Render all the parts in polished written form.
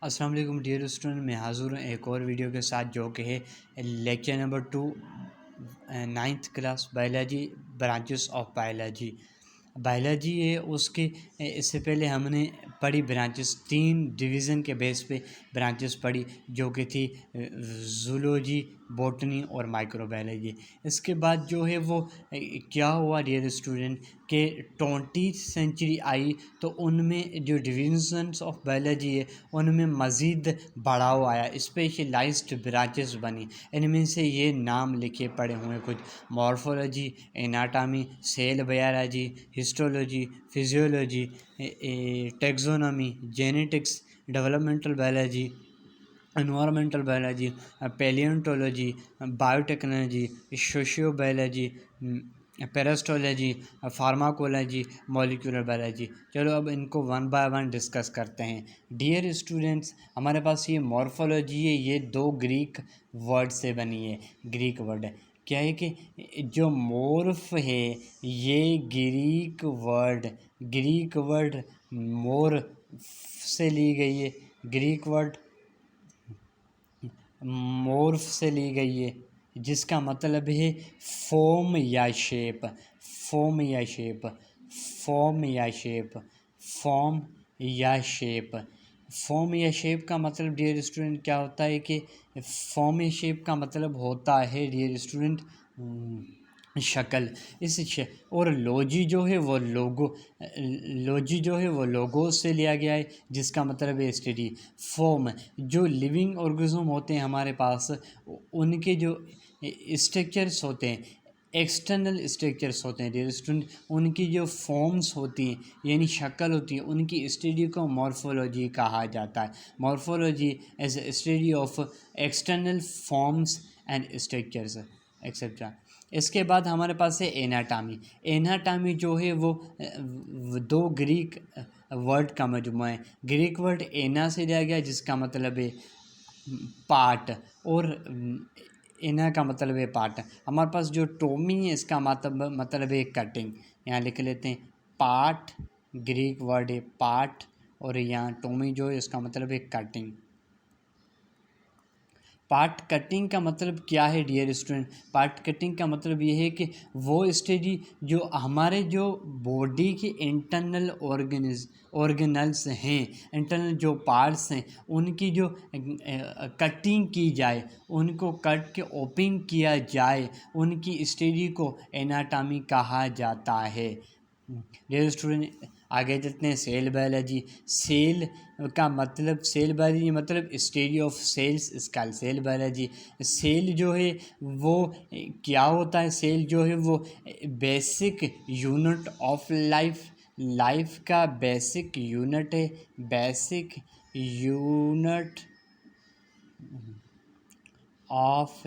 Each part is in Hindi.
अस्सलाम वालेकुम डियर स्टूडेंट, मैं हाज़िर हूँ एक और वीडियो के साथ जो कि है lecture number 2 ninth class biology branches of biology है उसके। इससे पहले हमने पढ़ी ब्रांचेस 3 डिवीज़न के बेस पे ब्रांचेस पढ़ी जो कि थी जूलॉजी, बॉटनी और माइक्रोबायोलॉजी। इसके बाद जो है वो क्या हुआ डियर स्टूडेंट के 20th सेंचुरी आई तो उनमें जो डिवीजन्स ऑफ बायोलॉजी है उनमें मज़ीद बढ़ाव आया, स्पेशलाइज्ड ब्रांचेस बनी। इनमें से ये नाम लिखे पड़े हुए कुछ: morphology, anatomy, cell biology, histology, physiology, taxonomy, genetics, developmental biology, environmental biology, palaeontology, biotechnology, socio biology, parasitology, pharmacology, molecular biology. चलो अब इनको वन बाय वन डिस्कस करते हैं। डियर स्टूडेंट्स, हमारे पास ये मॉर्फोलॉजी है, ये 2 ग्रीक वर्ड से बनी है। ग्रीक वर्ड है क्या है कि जो मोर्फ है ये ग्रीक वर्ड मोर से ली गई है। ग्रीक वर्ड मोर्फ से ली गई है जिसका मतलब है फॉर्म या शेप। फॉर्म या शेप फॉर्म या शेप फॉर्म या शेप फॉर्म या शेप का मतलब डियर स्टूडेंट क्या होता है कि फॉर्म या शेप का मतलब होता है डियर स्टूडेंट शक्ल। और लॉजी जो है वो लोगो से लिया गया है जिसका मतलब है स्टडी। फॉर्म जो लिविंग ऑर्गेनिज्म होते हैं हमारे पास, उनके जो स्ट्रक्चर्स होते हैं, एक्सटर्नल स्ट्रक्चर्स होते हैं डियर स्टूडेंट, उनकी जो फॉर्म्स होती हैं यानी शक्ल होती है, उनकी स्टडी को मॉर्फोलॉजी कहा जाता है। Morphology as a study of external forms and structures etcetera. इसके बाद हमारे पास है एनाटॉमी। एनाटॉमी जो है वो 2 ग्रीक वर्ड का मजमूआ है। ग्रीक वर्ड एना से लिया गया जिसका मतलब है पार्ट, और एना का मतलब है पार्ट। हमारे पास जो टोमी है इसका मतलब है कटिंग। यहाँ लिख लेते हैं पार्ट, ग्रीक वर्ड है पार्ट, और यहाँ टोमी जो है इसका मतलब है कटिंग। पार्ट कटिंग का मतलब क्या है डियर स्टूडेंट? पार्ट कटिंग का मतलब ये है कि वो स्टडी जो हमारे जो बॉडी के इंटरनल ऑर्गेनल्स हैं, इंटरनल जो पार्ट्स हैं, उनकी जो कटिंग की जाए, उनको कट के ओपन किया जाए, उनकी स्टडी को एनाटॉमी कहा जाता है। डियर स्टूडेंट आगे चलते हैं। Cell biology. सेल बायोलॉजी मतलब study of cells skull. Cell biology, cell जो है वो क्या होता है? सेल जो है वो बेसिक यूनिट ऑफ लाइफ का बेसिक यूनिट है। बेसिक यूनिट ऑफ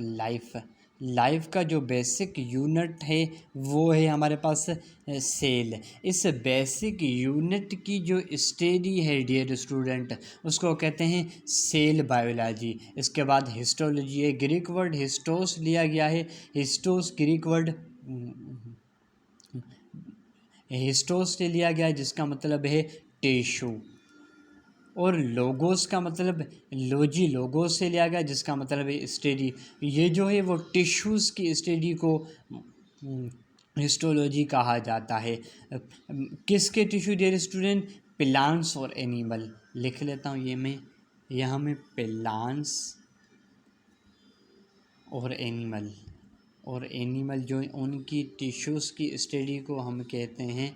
लाइफ का जो बेसिक यूनिट है वो है हमारे पास सेल। इस बेसिक यूनिट की जो स्टडी है डियर स्टूडेंट उसको कहते हैं सेल बायोलॉजी। इसके बाद हिस्टोलॉजी है। ग्रीक वर्ड हिस्टोस लिया गया है। हिस्टोस से लिया गया है जिसका मतलब है टिश्यू। और लोगोस का मतलब लोगोस से लिया गया जिसका मतलब है स्टडी। ये जो है वो टिश्यूज़ की स्टडी को हिस्टोलॉजी कहा जाता है। किसके टिश्यू डियर स्टूडेंट? प्लांट्स और एनिमल। लिख लेता हूँ ये मैं यहाँ में प्लांट्स और एनिमल जो उनकी टिश्यूज़ की स्टडी को हम कहते हैं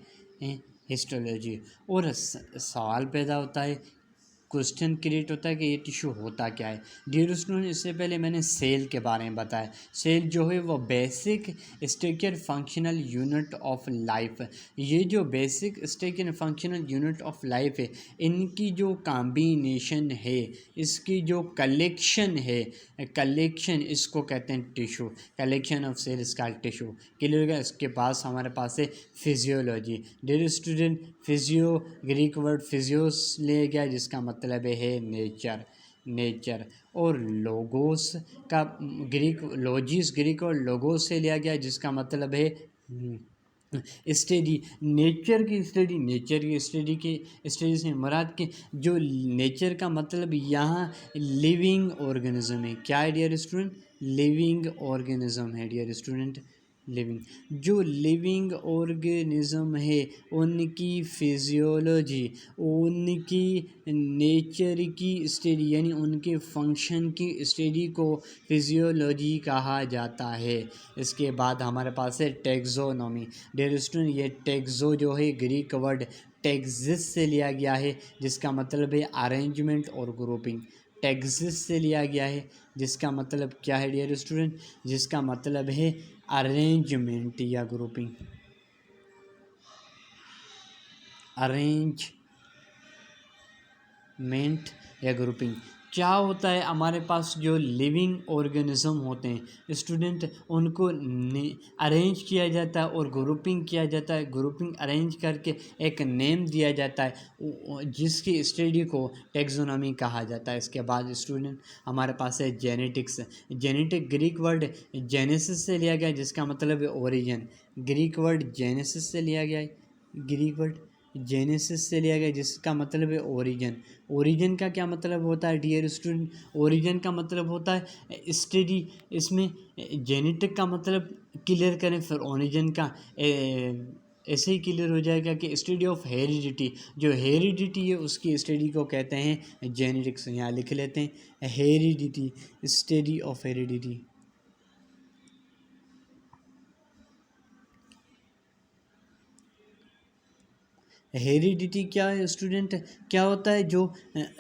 हिस्टोलॉजी। और सवाल पैदा होता है, क्वेश्चन क्रिएट होता है कि ये टिश्यू होता क्या है। डियर स्टूडेंट इससे पहले मैंने सेल के बारे में बताया। सेल जो है वो basic structure functional unit of life. ये जो basic structure functional unit of life है, इनकी जो कॉम्बिनेशन है, इसकी जो कलेक्शन है, कलेक्शन इसको कहते हैं टिश्यू। कलेक्शन ऑफ सेल्स का टिश्यू क्लियर होगा। इसके पास हमारे पास है physiology. Dear student physio Greek word physios ले गया जिसका मतलब है नेचर। और लोगोस का ग्रीक और लोगोस से लिया गया जिसका मतलब है स्टडी नेचर की स्टडी से मुराद के जो नेचर का मतलब यहाँ लिविंग ऑर्गेनिज्म है। क्या है डियर स्टूडेंट? लिविंग ऑर्गेनिज्म है डियर स्टूडेंट। लिविंग जो लिविंग ऑर्गेनिज्म है उनकी फिजियोलॉजी, उनकी नेचर की स्टडी यानी उनके फंक्शन की स्टडी को फिजियोलॉजी कहा जाता है। इसके बाद हमारे पास है टेक्सोनॉमी। डियर स्टूडेंट ये टेक्सो जो है ग्रीक वर्ड टेक्सिस से लिया गया है जिसका मतलब है अरेंजमेंट और ग्रुपिंग। टेक्सिस से लिया गया है जिसका मतलब क्या है डियर स्टूडेंट? जिसका मतलब है अरेंजमेंट या ग्रुपिंग। अरेंजमेंट या ग्रुपिंग क्या होता है? हमारे पास जो लिविंग ऑर्गेनिज्म होते हैं स्टूडेंट उनको अरेंज किया जाता है और ग्रुपिंग किया जाता है। ग्रुपिंग अरेंज करके एक नेम दिया जाता है जिसकी स्टडी को टेक्सोनॉमी कहा जाता है। इसके बाद स्टूडेंट हमारे पास है genetics. Genetic Greek word genesis से लिया गया है जिसका मतलब है ओरिजिन। ग्रीक वर्ड जेनेसिस से लिया गया है। ग्रीक वर्ड जेनेसिस से लिया गया जिसका मतलब है ओरिजिन। ओरिजिन का क्या मतलब होता है डियर स्टूडेंट? ओरिजिन का मतलब होता है स्टडी। इसमें जेनेटिक का मतलब क्लियर करें फिर ओरिजिन का ऐसे ही क्लियर हो जाएगा कि स्टडी ऑफ हेरिडिटी, जो हेरिडिटी है उसकी स्टडी को कहते हैं जेनेटिक्स। यहाँ लिख लेते हैं heredity, study of heredity. Heredity क्या है स्टूडेंट? क्या होता है? जो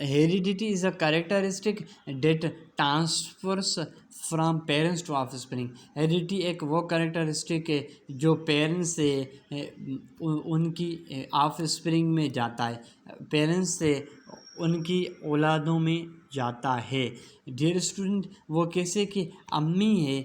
heredity is a characteristic that transfers from parents to offspring. Heredity एक वो कैरेक्टरिस्टिक है जो पेरेंट्स से उनकी ऑफस्प्रिंग में जाता है, पेरेंट्स से उनकी औलादों में जाता है। डियर स्टूडेंट वो कैसे कि अम्मी है,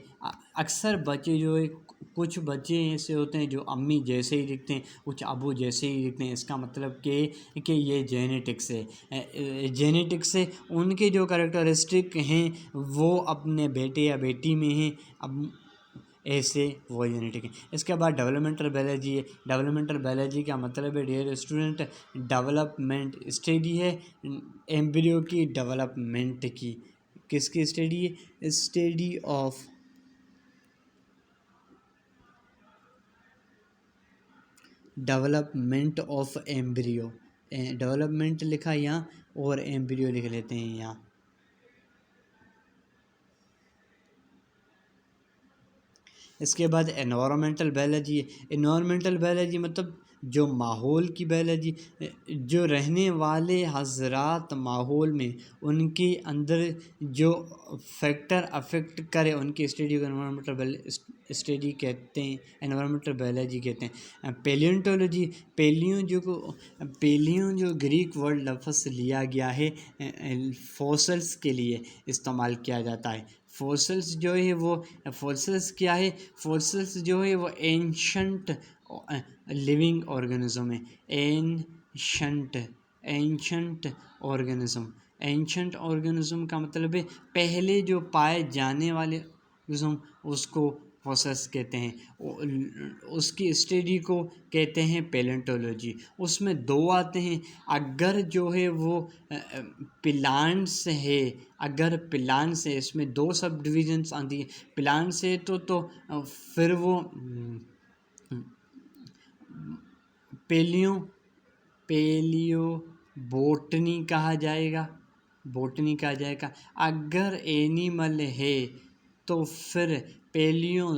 अक्सर बच्चे जो है कुछ बच्चे ऐसे होते हैं जो अम्मी जैसे ही दिखते हैं, कुछ अबू जैसे ही दिखते हैं। इसका मतलब कि ये जेनेटिक्स है। जेनेटिक्स से उनके जो कैरेक्टरिस्टिक हैं वो अपने बेटे या बेटी में हैं, अब ऐसे वो जेनेटिक है। इसके बाद डेवलपमेंटल बायोलॉजी है। डेवलपमेंटल बायोलॉजी का मतलब है डियर स्टूडेंट डेवलपमेंट स्टडी है एम्ब्रियो की डेवलपमेंट की। किसकी स्टडी है? Study of development of embryo. Development लिखा यहाँ और एम्ब्रियो लिख लेते हैं यहाँ। इसके बाद एनवायरमेंटल बायोलॉजी। एनवायरमेंटल बायोलॉजी मतलब जो माहौल की बायोलॉजी, जो रहने वाले हजरात माहौल में उनके अंदर जो फैक्टर अफेक्ट करे उनकी स्टडी को एनवायरमेंटल स्टडी कहते हैं, एनवायरमेंटल बायोलॉजी कहते हैं। पेलियोंटोलॉजी, पेलियो जो ग्रीक वर्ड लफ्ज़ लिया गया है फॉसल्स के लिए इस्तेमाल किया जाता है। फॉसल्स जो है वो फॉसल्स क्या है? फॉसल्स जो है वो एंशंट लिविंग ऑर्गेनिज्म है। Ancient organism. एंशंट ऑर्गेनिज्म का मतलब है पहले जो पाए जाने वाले ऑर्गेनिज्म उसको फॉसल्स कहते हैं। उसकी स्टडी को कहते हैं पेलेंटोलॉजी। उसमें दो आते हैं। अगर जो है वो प्लांट्स है, अगर प्लांट्स है इसमें दो सब डिविजन्स आती है। प्लांट्स है तो फिर वो पेलियो बोटनी कहा जाएगा, बोटनी कहा जाएगा। अगर एनिमल है तो फिर पेलियो